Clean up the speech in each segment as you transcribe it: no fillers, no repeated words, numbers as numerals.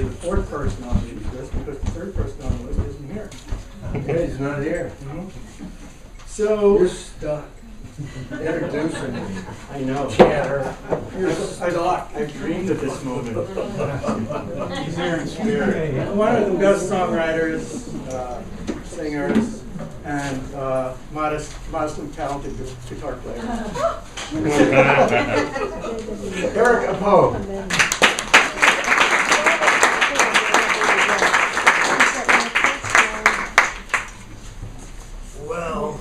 the fourth person on the list because the third person on the list isn't here. Yeah, he's not here. So You're stuck. Introducing me. I know. Chatter. I dreamed of this moment. He's here in spirit. One of them does songwriters, singers, and modestly talented guitar player. Eric Apoe. Well,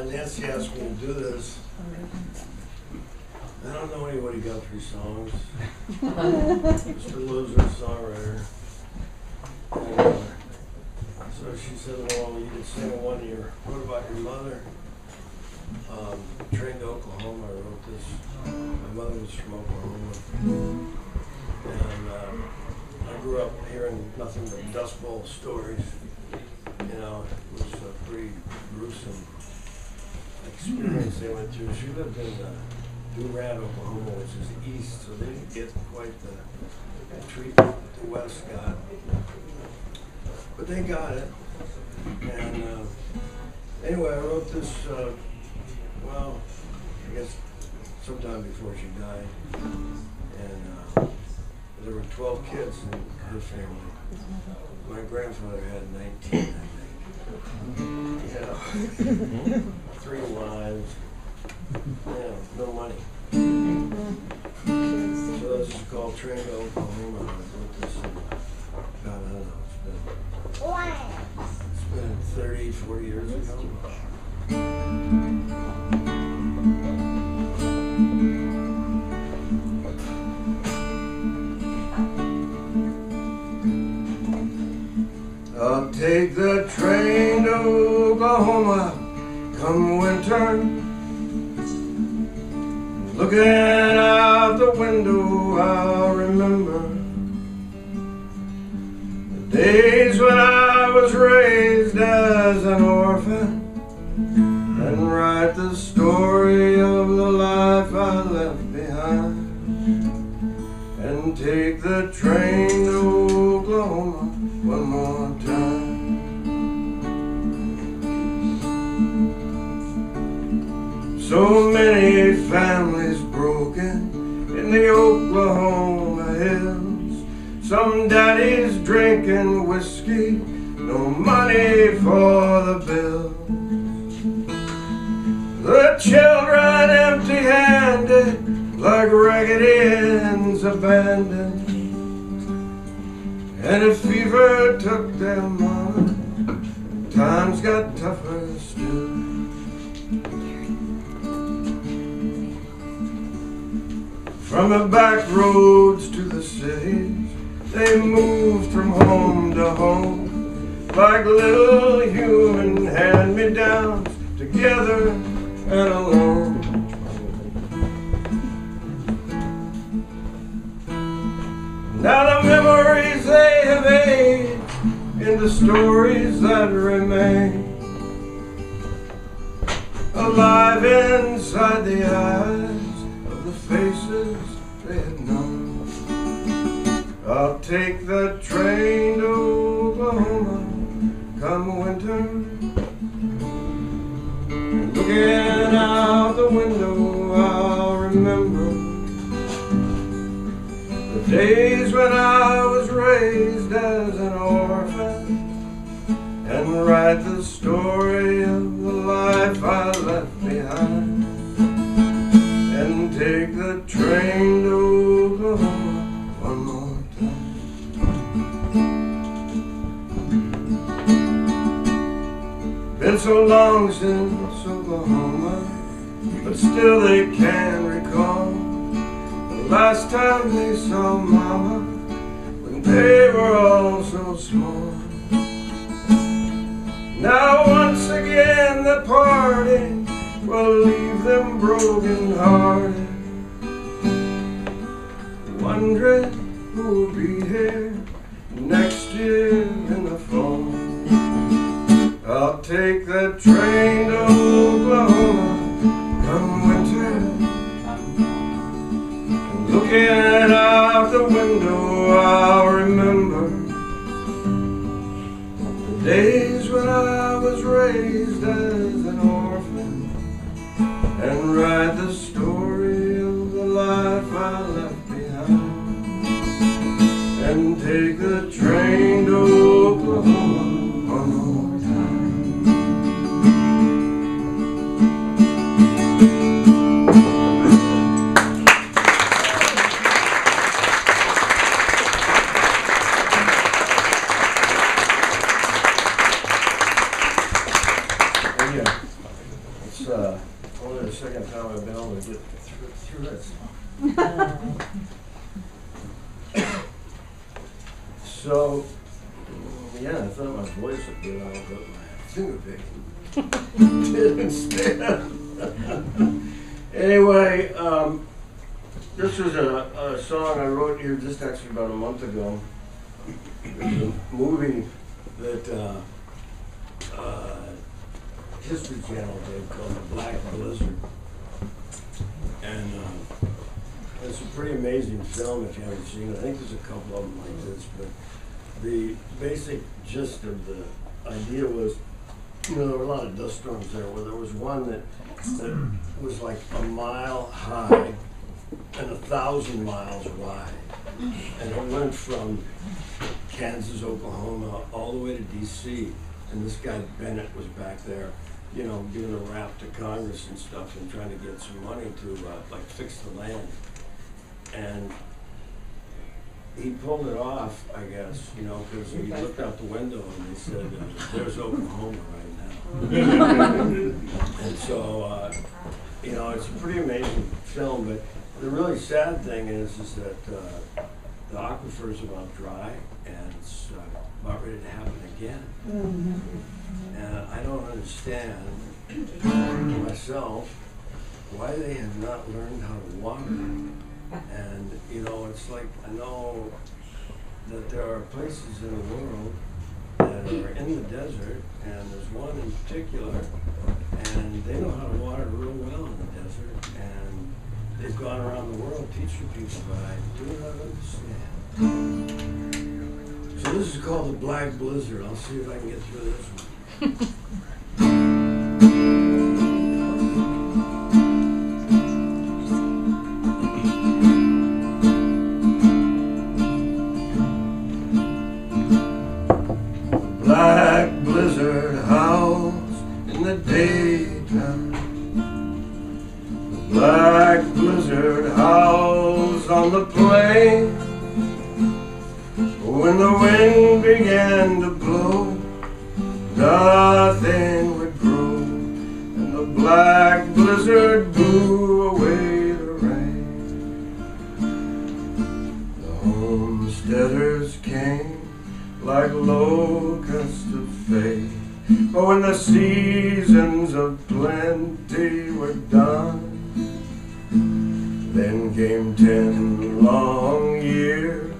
Nancy asked me to do this. I don't know anybody Guthrie songs. Mr. Loser's songwriter. And, so she said, well, you could sing one you wrote about your mother. Trained to Oklahoma, I wrote this. My mother was from Oklahoma. And I grew up hearing nothing but Dust Bowl stories. You know, it was a pretty gruesome experience they went through. She lived in Durant, Oklahoma, which is east, so they didn't get quite the treatment the West got. But they got it. And anyway, I wrote this, well, I guess sometime before she died. And there were 12 kids in her family. My grandfather had 19, I think. Yeah. 3 wives. Yeah, no money. So this is called Train to Oklahoma. I wrote this in, God, I don't know, it's been 30, 40 years ago. I'll take the train to Oklahoma come winter. Looking out the window, I'll remember the days when I was raised as an orphan, and write the story of the life I left behind, and take the train to Oklahoma one more time. So many families broken in the Oklahoma hills. Some daddies drinking whiskey, no money for the bills. The children empty-handed, like ragged ends abandoned. And if fever took their mama, times got tougher still. From the back roads to the cities, they moved from home to home, like little human hand-me-downs, together and alone. Now the memories they have aged into stories that remain, alive inside the eyes of the faces they had known. I'll take the train to Oklahoma come winter. Looking out the window, I'll remember the days when I was raised as an orphan, and write the story of the life I left behind, and take the train to Oklahoma one more time. Been so long since Oklahoma, but still they can recall the last time they saw Mama, when they were all so small. Now once again the party will leave them broken hearted, wondering who will be here next year in the fall. I'll take the train to Oklahoma come winter, and looking out the window I'll remember the days when I was raised as an orphan, and write the story of the life I left behind, and take the train to Oklahoma one more time. It's only the second time I've been able to get through this. So, yeah, I thought my voice would get out, but my finger picking did instead. Anyway, this was a song I wrote here just actually about a month ago. There's a movie that History Channel did called The Black Blizzard. And it's a pretty amazing film if you haven't seen it. I think there's a couple of them like this, but the basic gist of the idea was, you know, there were a lot of dust storms there. Well, there was one that was like a mile high and 1,000 miles wide. And it went from Kansas, Oklahoma, all the way to DC. And this guy Bennett was back there, you know, giving a rap to Congress and stuff and trying to get some money to like fix the land. And he pulled it off, I guess, you know, because he looked out the window and he said, there's Oklahoma right now. And so, you know, it's a pretty amazing film, but the really sad thing is that the aquifer is about dry and it's about ready to happen again. And I don't understand myself why they have not learned how to water. And, you know, it's like, I know that there are places in the world that are in the desert, and there's one in particular, and they know how to water real well in the desert, and they've gone around the world teaching people, but I do not understand. So this is called The Black Blizzard. I'll see if I can get through this one. Black blizzard howls in the daytime. The black blizzard howls on the plain. When the wind began to blow, nothing would grow, and the black blizzard blew away the rain. The homesteaders came like locusts of faith, but when the seasons of plenty were done, then came 10 long years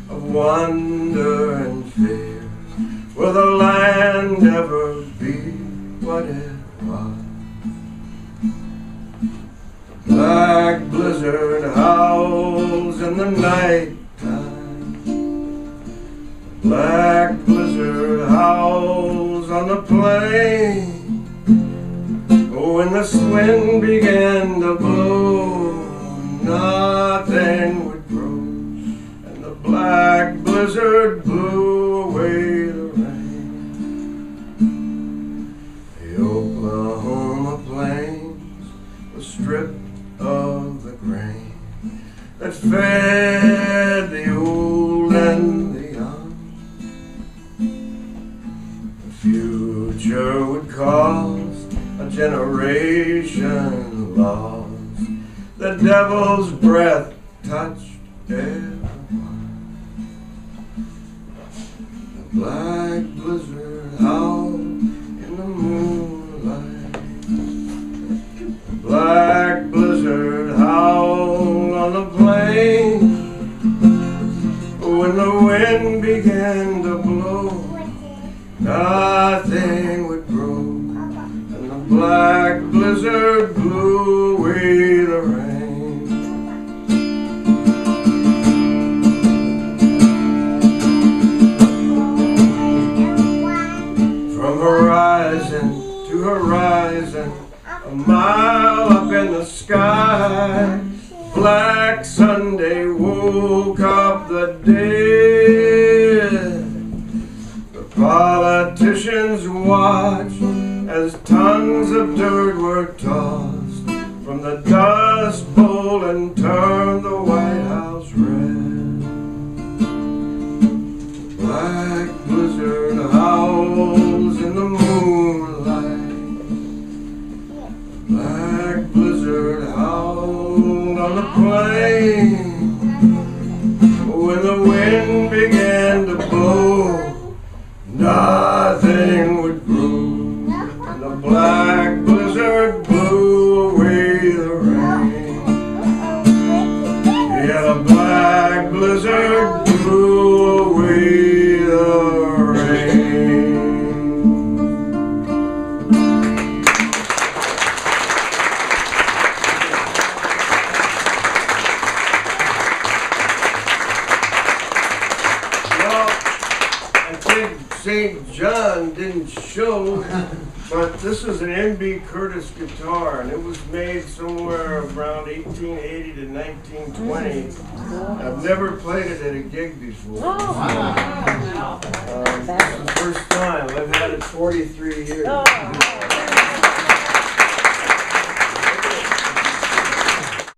of wonder and fear. Will the land ever be what it was? The black blizzard howls in the night time. The black blizzard howls on the plain. When the wind began to blow, nothing would grow, and the black blizzard blew away the rain. The Oklahoma plains were stripped of the grain that fed the old and the young. The future would cost a generation lost. The devil's breath touched everyone. The black blizzard howled in the moonlight. The black blizzard howled on the plain. When the wind began to blow, nothing would grow, and the black blizzard blew away the rain. mile up in the sky. Black Sunday woke up the dead. The politicians watched as tons of dirt were tossed from the Dust Bowl and turned the White House red. Black blizzard howls in the moonlight. Black blizzard howled on the plain. When the wind began to blow, nothing would grow. And the black blizzard blew away the rain. Yeah, the black blizzard blew away the rain. Well, I think St. John didn't show, but this is an M.B. Curtis guitar, and it was made somewhere around 1880 to 1920. I've never played it at a gig before. This is the first time. I've had it 43 years.